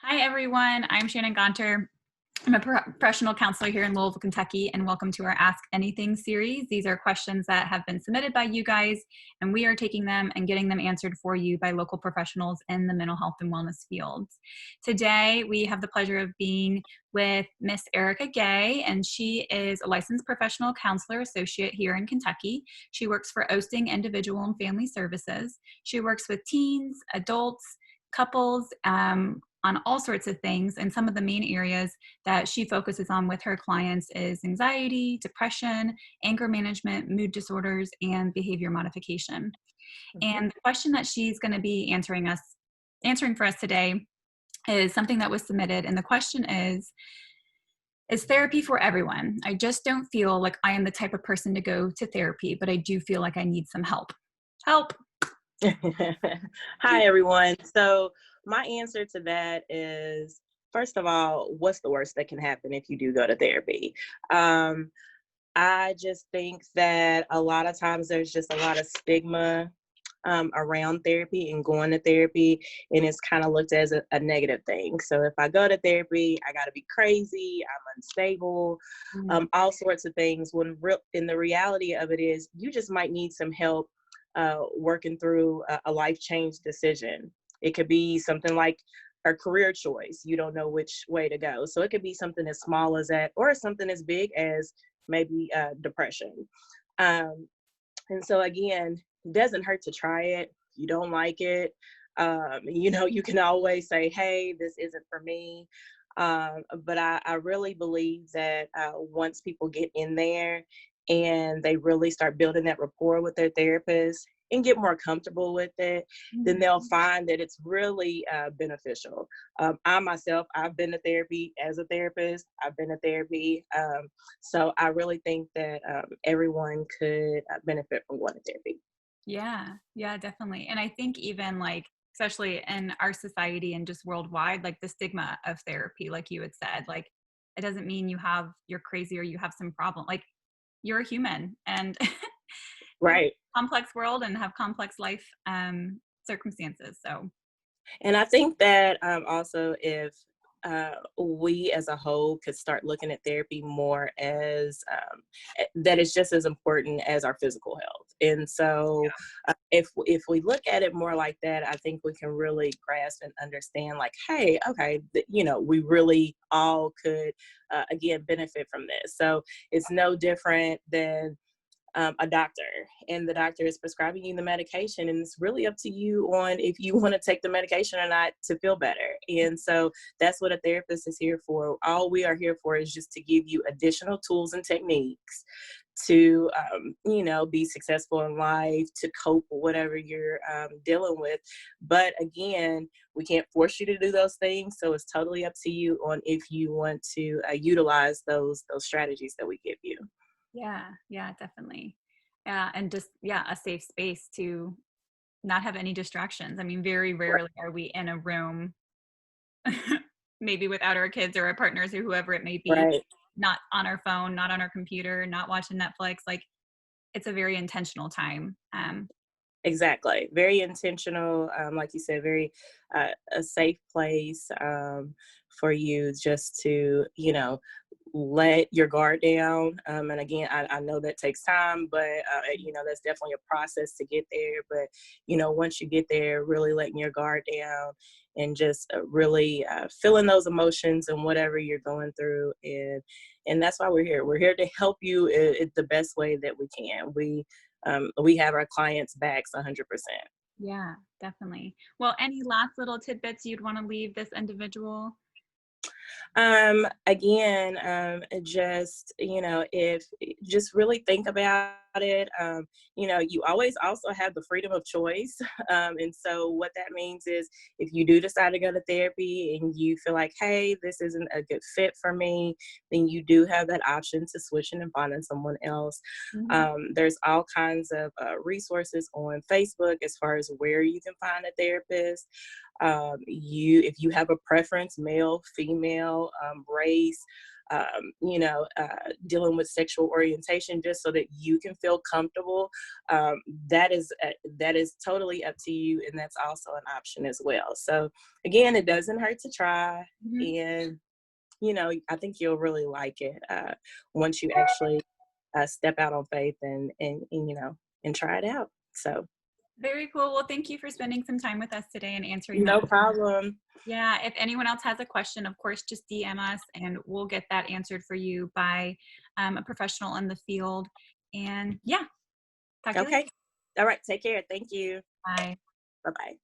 Hi, everyone. I'm Shannon Gonter. I'm a professional counselor here in Louisville, Kentucky, and welcome to our Ask Anything series. These are questions that have been submitted by you guys, and we are taking them and getting them answered for you by local professionals in the mental health and wellness fields. Today, we have the pleasure of being with Miss Erica Gay, and she is a licensed professional counselor associate here in Kentucky. She works for Osting Individual and Family Services. She works with teens, adults, couples, on all sorts of things. And some of the main areas that she focuses on with her clients is anxiety, depression, anger management, mood disorders, and behavior modification. And the question that she's going to be answering for us today is something that was submitted. And the question is therapy for everyone? I just don't feel like I am the type of person to go to therapy, but I do feel like I need some help. Help. Hi, everyone. So my answer to that is, first of all, what's the worst that can happen if you do go to therapy? I just think that a lot of times there's just a lot of stigma around therapy and going to therapy, and it's kind of looked as a negative thing. So if I go to therapy, I got to be crazy, I'm unstable, all sorts of things. In the reality of it is, you just might need some help working through a life change decision. It could be something like a career choice. You don't know which way to go. So it could be something as small as that, or something as big as maybe depression. And so again, it doesn't hurt to try it. You don't like it. You can always say, hey, this isn't for me. But I really believe that once people get in there and they really start building that rapport with their therapist and get more comfortable with it, then they'll find that it's really beneficial. I myself, I've been to therapy as a therapist. I've been to therapy. So I really think that everyone could benefit from going to therapy. Yeah, definitely. And I think even especially in our society and just worldwide, like the stigma of therapy, like you had said, like it doesn't mean you're crazy or you have some problem. Like you're a human and Right. complex world and have complex life circumstances. So And I think that also if we as a whole could start looking at therapy more as that is just as important as our physical health. And so if we look at it more like that, I think we can really grasp and understand like, hey, okay, we really all could, again, benefit from this. So it's no different than a doctor, and the doctor is prescribing you the medication, and it's really up to you on if you want to take the medication or not to feel better. And so that's what a therapist is here for. All we are here for is just to give you additional tools and techniques to be successful in life, to cope with whatever you're dealing with. But again, we can't force you to do those things, so it's totally up to you on if you want to utilize those strategies that we give you. yeah, definitely. And just, a safe space to not have any distractions. I mean, very rarely are we in a room, maybe without our kids or our partners or whoever it may be, Right. not on our phone, not on our computer, not watching Netflix. Like it's a very intentional time. Exactly. Very intentional. Like you said, very a safe place for you just to, let your guard down. And again, I know that takes time, but, that's definitely a process to get there. But, once you get there, really letting your guard down and just really feeling those emotions and whatever you're going through. And that's why we're here. We're here to help you in the best way that we can. We have our clients' backs 100%. Yeah, definitely. Well, any last little tidbits you'd want to leave this individual? Again, just, if just really think about it, you always also have the freedom of choice. And so what that means is if you do decide to go to therapy and you feel like, hey, this isn't a good fit for me, then you do have that option to switching and finding someone else. There's all kinds of resources on Facebook as far as where you can find a therapist. If you have a preference, male, female, race, dealing with sexual orientation, just so that you can feel comfortable. That is totally up to you, and that's also an option as well. So again, it doesn't hurt to try, Mhm. and I think you'll really like it once you actually step out on faith and try it out. So Very cool. Well, thank you for spending some time with us today and answering no that. problem. Yeah, if anyone else has a question, of course, just DM us and we'll get that answered for you by a professional in the field. And yeah, talk to you later. Okay. All right. Take care. Thank you. Bye. Bye bye.